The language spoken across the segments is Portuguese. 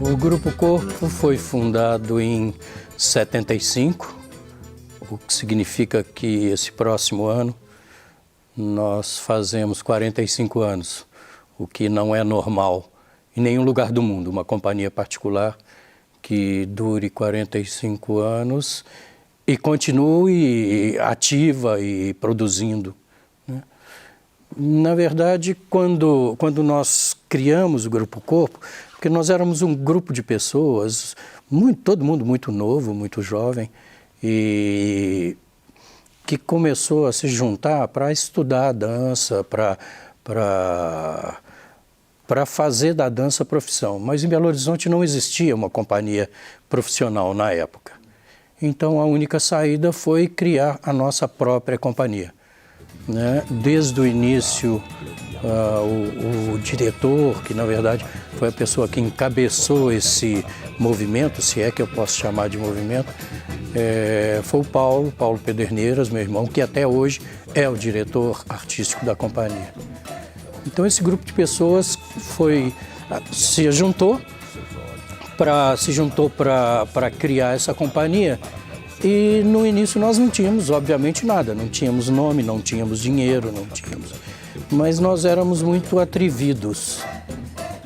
O Grupo Corpo foi fundado em 75, o que significa que esse próximo ano nós fazemos 45 anos, o que não é normal em nenhum lugar do mundo, uma companhia particular que dure 45 anos e continue ativa e produzindo, né? Na verdade, quando nós criamos o Grupo Corpo, porque nós éramos um grupo de pessoas, todo mundo muito novo, muito jovem, e que começou a se juntar para estudar a dança, para fazer da dança profissão. Mas em Belo Horizonte não existia uma companhia profissional na época. Então a única saída foi criar a nossa própria companhia, né? Desde o início, o diretor, que na verdade foi a pessoa que encabeçou esse movimento, se é que eu posso chamar de movimento, foi o Paulo Pederneiras, meu irmão, que até hoje é o diretor artístico da companhia. Então esse grupo de pessoas se juntou para criar essa companhia. E no início nós não tínhamos, obviamente, nada, não tínhamos nome, não tínhamos dinheiro, mas nós éramos muito atrevidos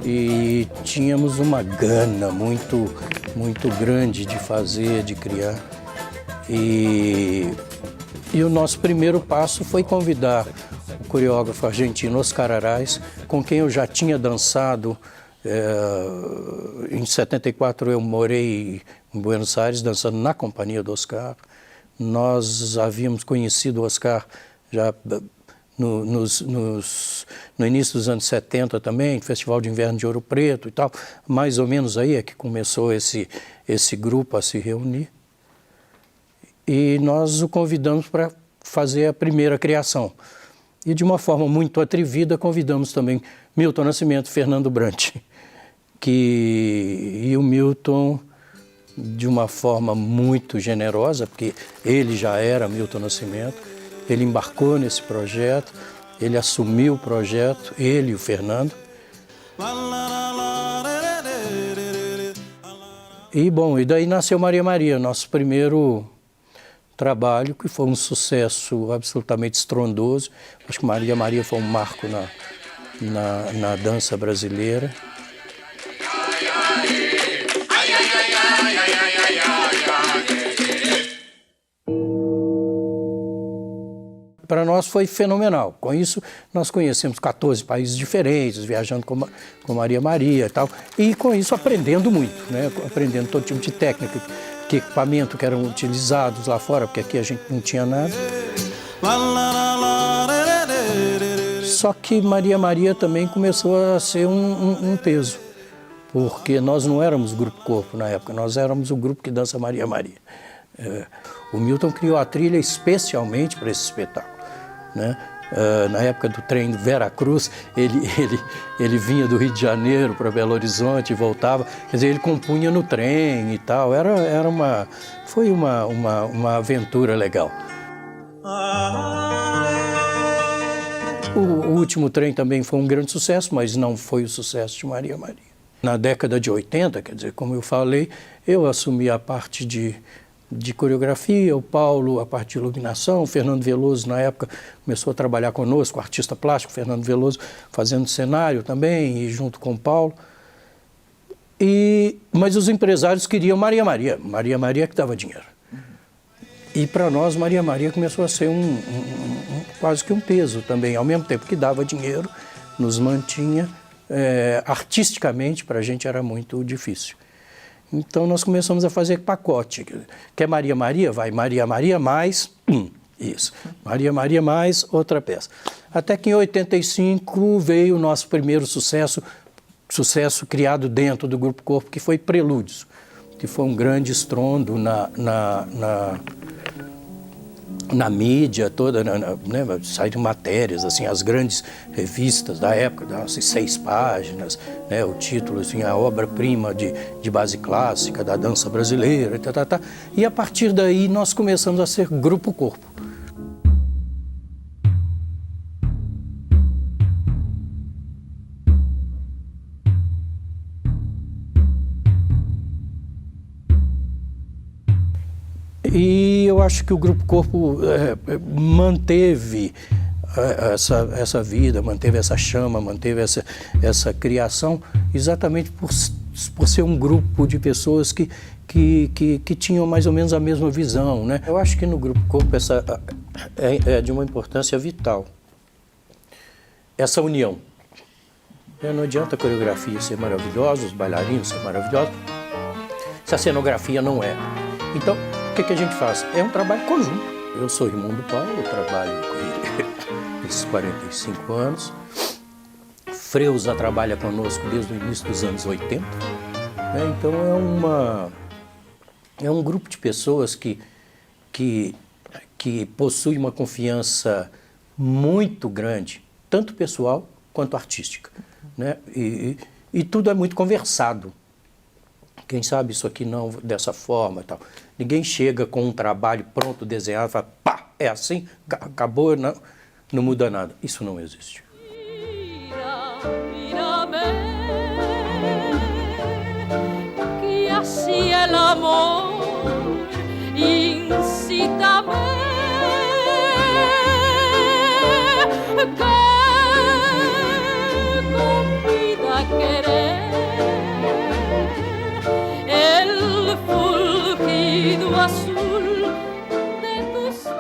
e tínhamos uma gana muito grande de fazer, de criar. E o nosso primeiro passo foi convidar o coreógrafo argentino Oscar Arás, com quem eu já tinha dançado. Em 74 eu morei em Buenos Aires dançando na companhia do Oscar. Nós havíamos conhecido o Oscar já no início dos anos 70 também, Festival de Inverno de Ouro Preto e tal. Mais ou menos aí é que começou esse grupo a se reunir. E nós o convidamos para fazer a primeira criação. E de uma forma muito atrevida convidamos também Milton Nascimento, Fernando Brant. E o Milton, de uma forma muito generosa, porque ele já era Milton Nascimento, ele embarcou nesse projeto, ele assumiu o projeto, ele e o Fernando. E daí nasceu Maria Maria, nosso primeiro trabalho, que foi um sucesso absolutamente estrondoso. Acho que Maria Maria foi um marco na dança brasileira. Para nós foi fenomenal. Com isso, nós conhecemos 14 países diferentes, viajando com Maria Maria e tal. E com isso aprendendo muito, né? Aprendendo todo tipo de técnica, que equipamento que eram utilizados lá fora, porque aqui a gente não tinha nada. Só que Maria Maria também começou a ser um peso, porque nós não éramos Grupo Corpo na época, nós éramos o grupo que dança Maria Maria. O Milton criou a trilha especialmente para esse espetáculo, né? Na época do trem Vera Cruz, ele vinha do Rio de Janeiro para Belo Horizonte e voltava, quer dizer, ele compunha no trem e tal, foi uma aventura legal. O último trem também foi um grande sucesso, mas não foi o sucesso de Maria Maria. Na década de 80, quer dizer, como eu falei, eu assumi a parte de de coreografia, o Paulo a parte de iluminação, o Fernando Veloso na época começou a trabalhar conosco, o artista plástico Fernando Veloso fazendo cenário também, e junto com o Paulo. Mas os empresários queriam Maria Maria que dava dinheiro. E para nós Maria Maria começou a ser quase que um peso também, ao mesmo tempo que dava dinheiro, nos mantinha, artisticamente para a gente era muito difícil. Então nós começamos a fazer pacote. Quer Maria Maria? Vai Maria Maria mais isso. Maria Maria mais outra peça. Até que em 85 veio o nosso primeiro sucesso criado dentro do Grupo Corpo, que foi Prelúdios, que foi um grande estrondo na mídia toda, né? Saíram matérias, assim, as grandes revistas da época, 6 páginas, né? O título, assim, a obra-prima de base clássica da dança brasileira, e a partir daí nós começamos a ser Grupo Corpo. E eu acho que o Grupo Corpo manteve essa vida, manteve essa chama, manteve essa criação, exatamente por ser um grupo de pessoas que tinham mais ou menos a mesma visão, né? Eu acho que no Grupo Corpo essa é de uma importância vital, essa união. Não adianta a coreografia ser maravilhosa, os bailarinos ser maravilhosos, se a cenografia não é. Então, o que a gente faz? É um trabalho conjunto. Eu sou irmão do Paulo, eu trabalho com ele esses 45 anos. Freuza trabalha conosco desde o início dos anos 80. Então é um grupo de pessoas que possui uma confiança muito grande, tanto pessoal quanto artística, né? E tudo é muito conversado. Quem sabe isso aqui não dessa forma e tal. Ninguém chega com um trabalho pronto, desenhado, e fala, pá, é assim, acabou, não muda nada. Isso não existe. Que assim é o amor, incita-me, que convida a querer. Do azul de tus ojos.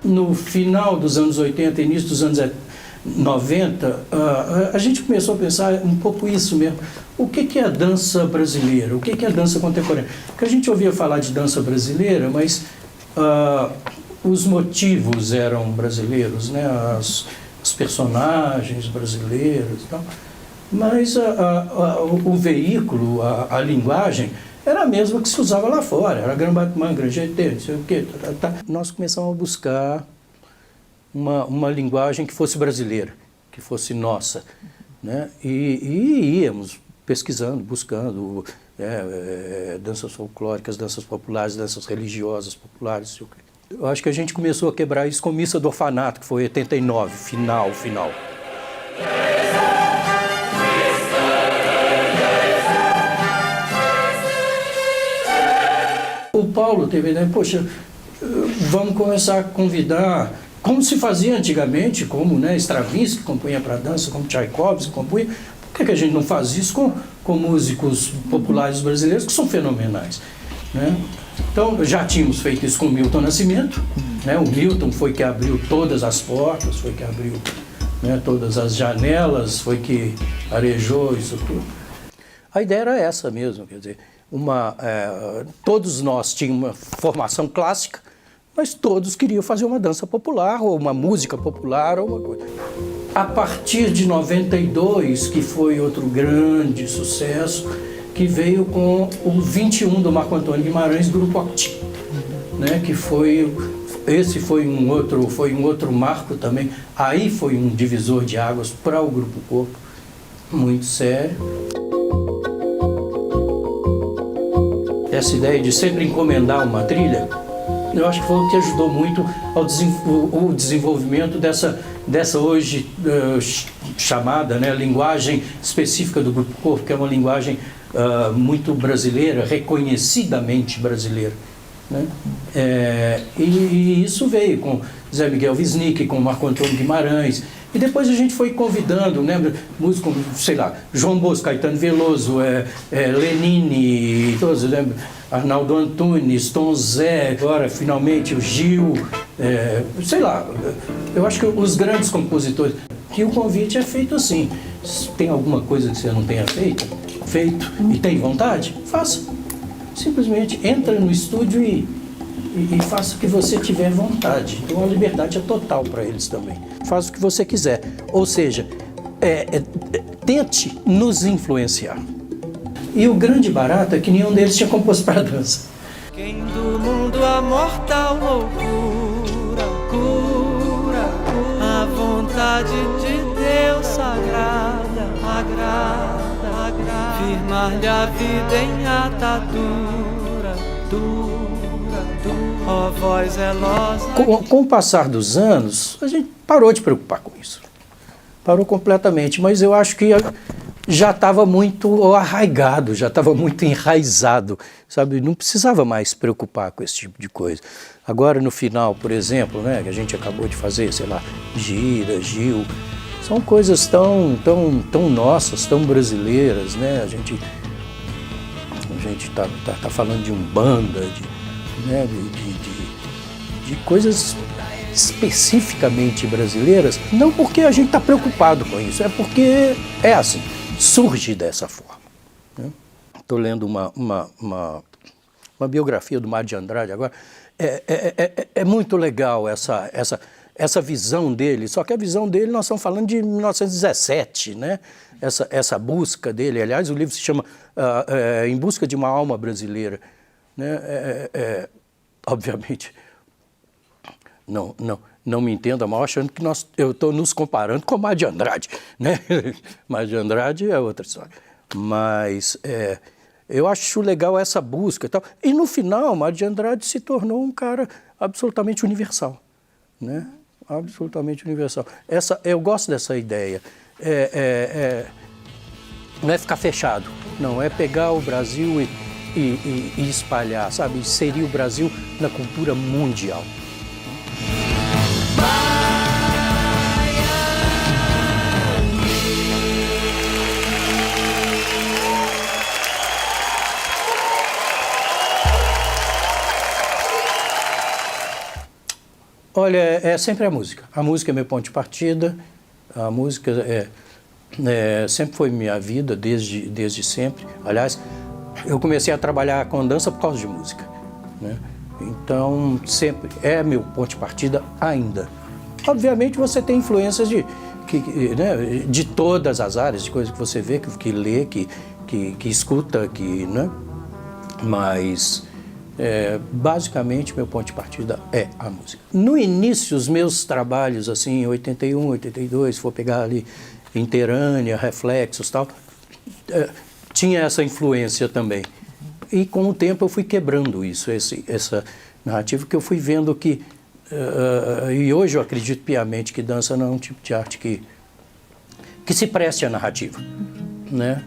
No final dos anos 80, início dos anos 90, a gente começou a pensar um pouco isso mesmo. O que é a dança brasileira? O que é a dança contemporânea? Porque a gente ouvia falar de dança brasileira, mas os motivos eram brasileiros, né? Os personagens brasileiros e tal. Mas o veículo, a linguagem, era a mesma que se usava lá fora, era Grand-Batman, Grand GT, não sei o quê. Nós começamos a buscar uma linguagem que fosse brasileira, que fosse nossa, né? E íamos pesquisando, buscando danças folclóricas, danças populares, danças religiosas populares. Eu acho que a gente começou a quebrar isso com Missa do Orfanato, que foi em 89, final. O Paulo teve a ideia, poxa, vamos começar a convidar, como se fazia antigamente, como, né, Stravinsky compunha para dança, como Tchaikovsky compunha, por que a gente não faz isso com músicos populares brasileiros que são fenomenais, né? Então, já tínhamos feito isso com o Milton Nascimento, né? O Milton foi que abriu todas as portas, foi que abriu, né, todas as janelas, foi que arejou isso tudo. A ideia era essa mesmo, quer dizer, todos nós tínhamos uma formação clássica, mas todos queriam fazer uma dança popular, ou uma música popular, ou uma coisa. A partir de 92, que foi outro grande sucesso, que veio com o 21 do Marco Antônio Guimarães, Grupo Octi, né, que foi esse foi um outro marco também. Aí foi um divisor de águas para o Grupo Corpo, muito sério. Essa ideia de sempre encomendar uma trilha, eu acho que foi o que ajudou muito ao desenvolvimento dessa hoje chamada, né, linguagem específica do Grupo Corpo, que é uma linguagem muito brasileira, reconhecidamente brasileira. Né? E isso veio com Zé Miguel Wisnik, com Marco Antônio Guimarães, e depois a gente foi convidando, né, músicos como, sei lá, João Bosco, Caetano Veloso, Lenine, todos, né, Arnaldo Antunes, Tom Zé, agora finalmente o Gil, sei lá, eu acho que os grandes compositores, que o convite é feito assim, se tem alguma coisa que você não tenha feito e tem vontade, faça. Simplesmente entra no estúdio e faça o que você tiver vontade. Então a liberdade é total para eles também. Faça o que você quiser. Ou seja, tente nos influenciar. E o grande barato é que nenhum deles tinha composto para dança. Quem do mundo a mortal loucura cura a vontade de Deus sagrada, agrada. Firmar-lhe a vida em atadura, ó voz zelosa. Com o passar dos anos, a gente parou de preocupar com isso. Parou completamente, mas eu acho que já estava muito arraigado, já estava muito enraizado, sabe? Não precisava mais se preocupar com esse tipo de coisa. Agora, no final, por exemplo, né, que a gente acabou de fazer, sei lá, Gira, Gil, são coisas tão nossas, tão brasileiras, né? A gente tá falando de umbanda, de coisas especificamente brasileiras, não porque a gente está preocupado com isso, é porque é assim, surge dessa forma. Estou lendo uma biografia do Mário de Andrade agora. É muito legal essa visão dele, só que a visão dele, nós estamos falando de 1917, né? Essa busca dele, aliás, o livro se chama Em Busca de uma Alma Brasileira. Né? Obviamente, não me entenda mal achando que eu estou nos comparando com o Mário de Andrade. Né? Mário de Andrade é outra história. Mas eu acho legal essa busca e tal. E no final, Mário de Andrade se tornou um cara absolutamente universal. Né? Absolutamente universal. Eu gosto dessa ideia. Não é ficar fechado, não, é pegar o Brasil e espalhar, sabe? Inserir o Brasil na cultura mundial. Olha, é sempre a música. A música é meu ponto de partida, a música sempre foi minha vida, desde sempre. Aliás, eu comecei a trabalhar com dança por causa de música. Né? Então, sempre é meu ponto de partida ainda. Obviamente, você tem influências de todas as áreas, de coisas que você vê, que lê, que escuta, né? Mas... basicamente, meu ponto de partida é a música. No início, os meus trabalhos, assim, em 81, 82, se for pegar ali Interânia, Reflexos e tal, tinha essa influência também. E com o tempo eu fui quebrando isso, essa narrativa, que eu fui vendo que... e hoje eu acredito piamente que dança não é um tipo de arte que se preste à narrativa. Né?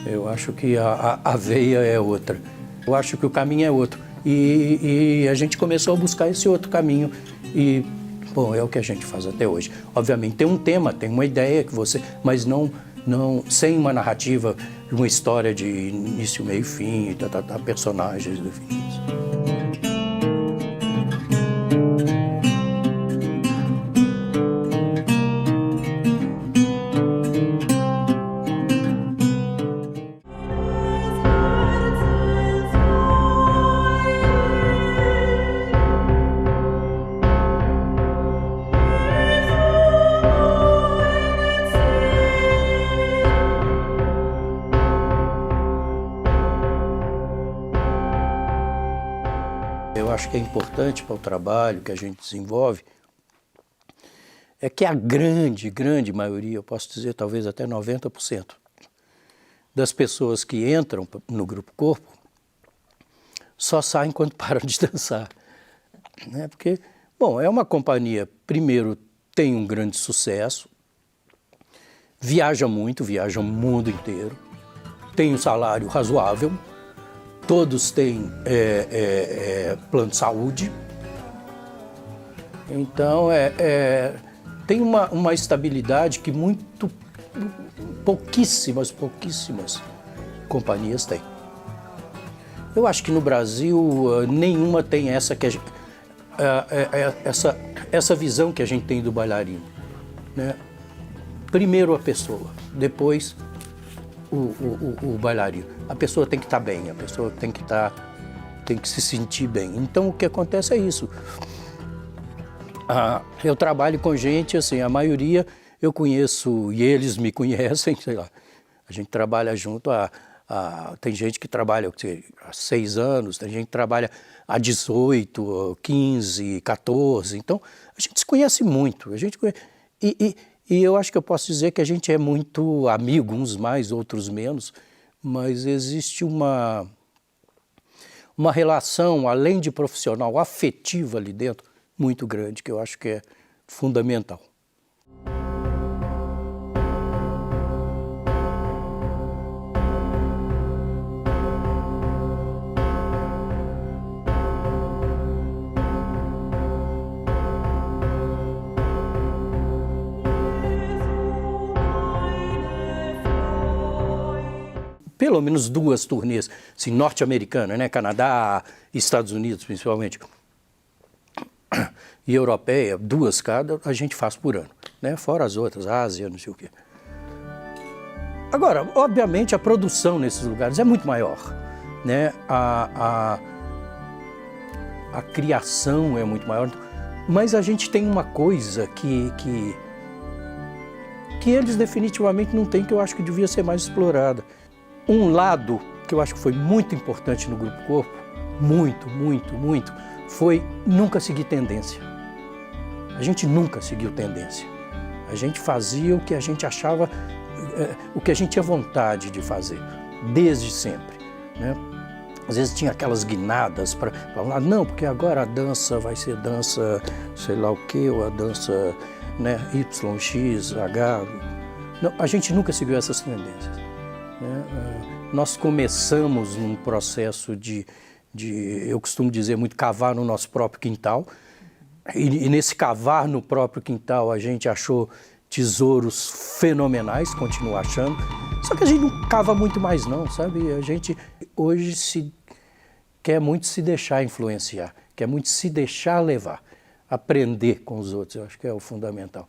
Eu acho que a veia é outra. Eu acho que o caminho é outro. E a gente começou a buscar esse outro caminho e, bom, é o que a gente faz até hoje. Obviamente tem um tema, tem uma ideia mas não sem uma narrativa, uma história de início, meio e fim, personagens definidos. Eu acho que é importante para o trabalho que a gente desenvolve é que a grande maioria, eu posso dizer talvez até 90%, das pessoas que entram no Grupo Corpo só saem quando param de dançar. Né? Porque, bom, é uma companhia, primeiro, tem um grande sucesso, viaja muito, viaja o mundo inteiro, tem um salário razoável, todos têm plano de saúde, então tem uma estabilidade que pouquíssimas companhias têm. Eu acho que no Brasil nenhuma tem essa visão que a gente tem do bailarino, né? Primeiro a pessoa, depois o bailarino. A pessoa tem que estar bem, a pessoa tem que se sentir bem. Então o que acontece é isso. Eu trabalho com gente, assim, a maioria eu conheço e eles me conhecem, sei lá. A gente trabalha junto tem gente que trabalha há 6 anos, tem gente que trabalha há 18, 15, 14. Então a gente se conhece muito. E eu acho que eu posso dizer que a gente é muito amigo, uns mais, outros menos, mas existe uma relação, além de profissional, afetiva ali dentro, muito grande, que eu acho que é fundamental. Pelo menos 2 turnês, assim, norte-americana, né? Canadá, Estados Unidos principalmente, e europeia, 2 cada, a gente faz por ano, né? Fora as outras, Ásia, não sei o quê. Agora, obviamente, a produção nesses lugares é muito maior, né? A criação é muito maior, mas a gente tem uma coisa que eles definitivamente não têm, que eu acho que devia ser mais explorada. Um lado que eu acho que foi muito importante no Grupo Corpo, muito, foi nunca seguir tendência. A gente nunca seguiu tendência. A gente fazia o que a gente achava, o que a gente tinha vontade de fazer, desde sempre, né? Às vezes tinha aquelas guinadas para falar, não, porque agora a dança vai ser dança, sei lá o quê, ou a dança, né, Y, X, H. Não, a gente nunca seguiu essas tendências. Nós começamos um processo eu costumo dizer muito, cavar no nosso próprio quintal, e nesse cavar no próprio quintal a gente achou tesouros fenomenais, continua achando, só que a gente não cava muito mais não, sabe? A gente hoje quer muito se deixar influenciar, quer muito se deixar levar, aprender com os outros, eu acho que é o fundamental.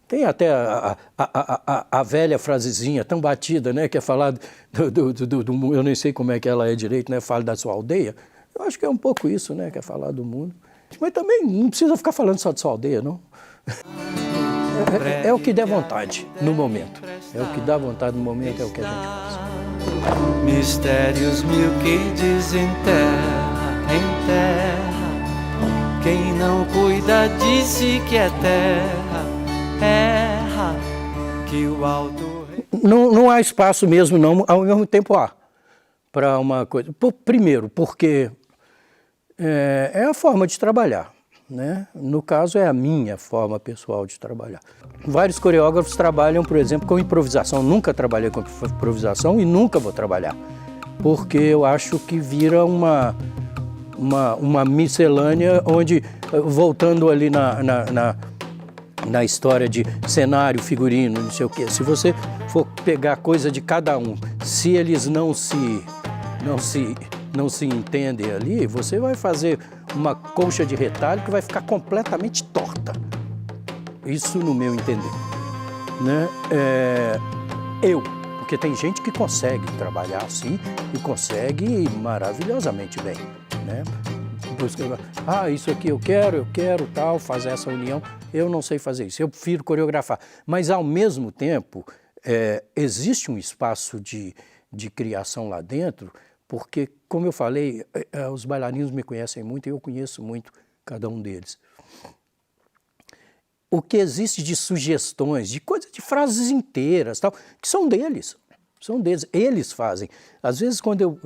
Tem até a velha frasezinha tão batida, né, que é falar eu nem sei como é que ela é direito, né, fala da sua aldeia. Eu acho que é um pouco isso, né, que é falar do mundo. Mas também não precisa ficar falando só de sua aldeia, não. É o que der vontade no momento. É o que dá vontade no momento, é o que a gente faz. Mistérios mil que desenterra em terra. Quem não cuida de si que é terra, erra, que o alto... Não há espaço mesmo, não, ao mesmo tempo há, para uma coisa. Primeiro, porque é a forma de trabalhar, né? No caso, é a minha forma pessoal de trabalhar. Vários coreógrafos trabalham, por exemplo, com improvisação. Nunca trabalhei com improvisação e nunca vou trabalhar, porque eu acho que vira uma miscelânea onde, voltando ali na história de cenário, figurino, não sei o quê. Se você for pegar coisa de cada um, se eles não se entendem ali, você vai fazer uma colcha de retalho que vai ficar completamente torta. Isso no meu entender, né? Porque tem gente que consegue trabalhar assim e consegue maravilhosamente bem, né? Isso aqui eu quero tal, fazer essa união. Eu não sei fazer isso, eu prefiro coreografar. Mas, ao mesmo tempo, existe um espaço de criação lá dentro porque, como eu falei, os bailarinos me conhecem muito e eu conheço muito cada um deles. O que existe de sugestões, de coisas, de frases inteiras, tal, que são deles, eles fazem. Às vezes, quando eu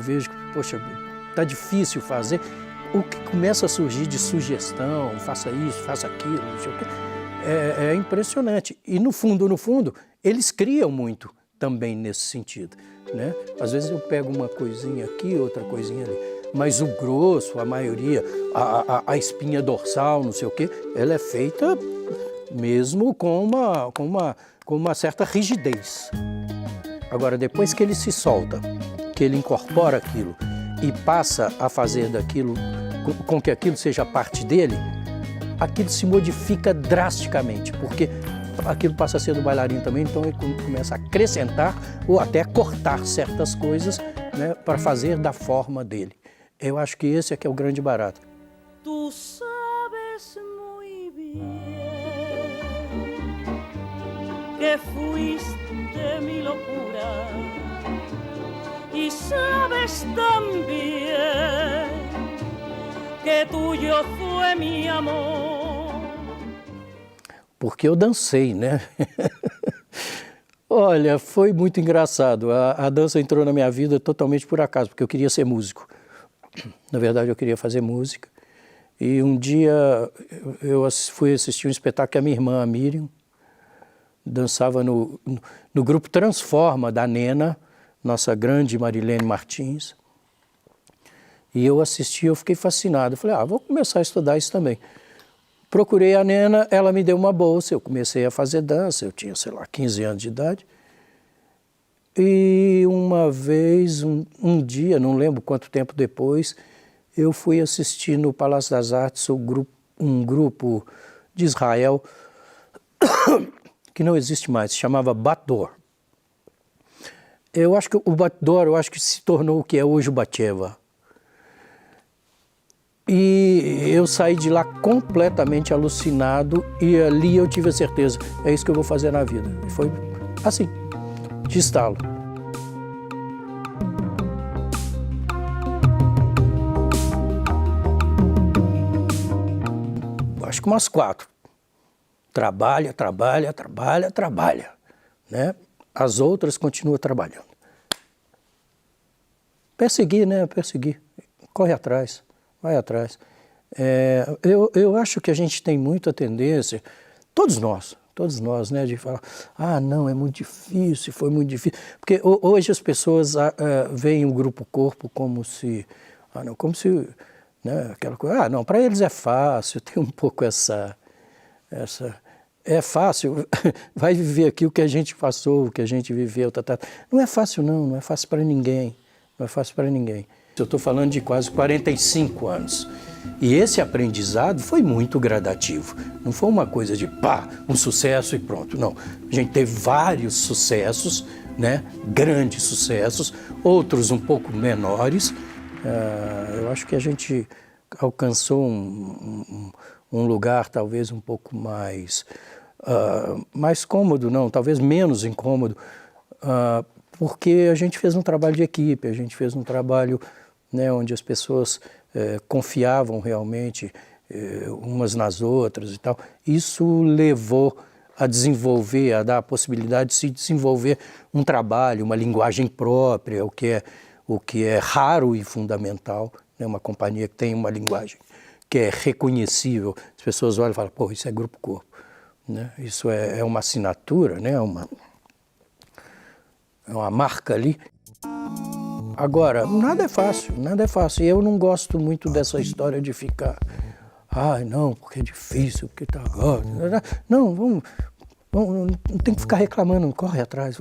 vejo que, poxa, tá difícil fazer, o que começa a surgir de sugestão, faça isso, faça aquilo, não sei o quê, é impressionante. E no fundo, eles criam muito também nesse sentido, né? Às vezes eu pego uma coisinha aqui, outra coisinha ali, mas o grosso, a maioria, a espinha dorsal, não sei o quê, ela é feita mesmo com uma certa rigidez. Agora, depois que ele se solta, que ele incorpora aquilo e passa a fazer daquilo, com que aquilo seja parte dele, aquilo se modifica drasticamente, porque aquilo passa a ser do bailarino também, então ele começa a acrescentar ou até cortar certas coisas, né, para fazer da forma dele. Eu acho que esse é que é o grande barato. Tu sabes muy bien que fuiste mi locura y sabes también que tuyo fue mi amor. Porque eu dancei, né? Olha, foi muito engraçado. A dança entrou na minha vida totalmente por acaso, porque eu queria ser músico. Na verdade, eu queria fazer música. E um dia eu fui assistir um espetáculo que a minha irmã, a Miriam, dançava no grupo Transforma, da Nena, nossa grande Marilene Martins. E eu assisti, eu fiquei fascinado. Eu falei, vou começar a estudar isso também. Procurei a Nena, ela me deu uma bolsa, eu comecei a fazer dança, eu tinha, sei lá, 15 anos de idade. E uma vez, um dia, não lembro quanto tempo depois, eu fui assistir no Palácio das Artes um grupo de Israel que não existe mais, se chamava Bat-Dor. Eu acho que o Bat-Dor, se tornou o que é hoje o Batsheva. E eu saí de lá completamente alucinado e ali eu tive a certeza, é isso que eu vou fazer na vida. E foi assim, de estalo. Acho que umas 4. Trabalha, né? As outras continuam trabalhando. Perseguir, né? Perseguir. Corre atrás. Vai atrás. Eu acho que a gente tem muita tendência, todos nós, né, de falar, não, é muito difícil, foi muito difícil. Porque hoje as pessoas veem o Grupo Corpo como se, né, aquela coisa, não, para eles é fácil, tem um pouco essa é fácil, vai viver aqui o que a gente passou, o que a gente viveu, Não é fácil não é fácil para ninguém, não é fácil para ninguém. Eu estou falando de quase 45 anos. E esse aprendizado foi muito gradativo. Não foi uma coisa de um sucesso e pronto. Não. A gente teve vários sucessos, né? Grandes sucessos, outros um pouco menores. Eu acho que a gente alcançou um lugar talvez um pouco mais cômodo, não, talvez menos incômodo, porque a gente fez um trabalho de equipe, a gente fez um trabalho, né, onde as pessoas confiavam realmente umas nas outras e tal. Isso levou a desenvolver, a dar a possibilidade de se desenvolver um trabalho, uma linguagem própria, o que é raro e fundamental, né? Uma companhia que tem uma linguagem que é reconhecível. As pessoas olham e falam, isso é Grupo Corpo, né? Isso é uma assinatura, né? É uma marca ali. Agora, nada é fácil. E eu não gosto muito dessa história de ficar, não, porque é difícil, porque tá agora. Não, vamos, não tem que ficar reclamando, vamos correr atrás.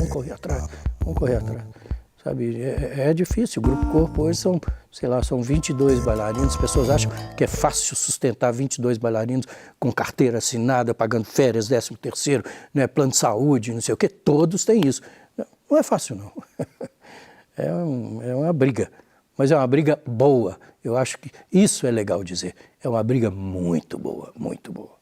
Sabe, é difícil. O Grupo Corpo hoje são 22 bailarinos. As pessoas acham que é fácil sustentar 22 bailarinos com carteira assinada, pagando férias, 13º, né, plano de saúde, não sei o quê. Todos têm isso. Não é fácil, não. É uma briga, mas é uma briga boa. Eu acho que isso é legal dizer. É uma briga muito boa, muito boa.